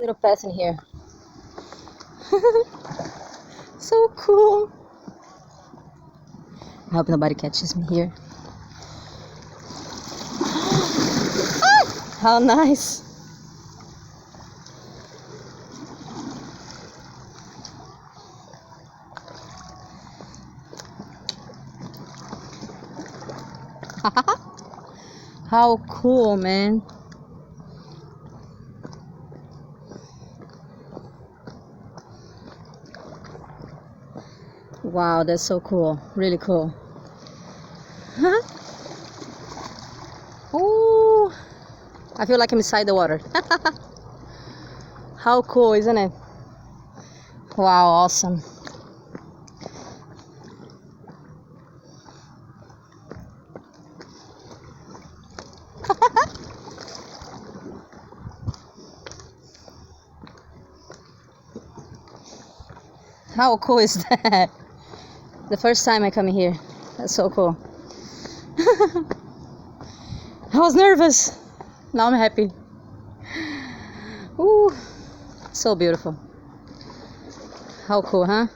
Little path in here. So cool. I hope nobody catches me here. How nice. How cool, man. Wow, that's so cool. Really cool. Huh? Oh, I feel like I'm inside the water. How cool, isn't it? Wow, awesome. How cool is that? The first time I come here. That's so cool. I was nervous. Now I'm happy. Ooh, so beautiful. How cool, huh?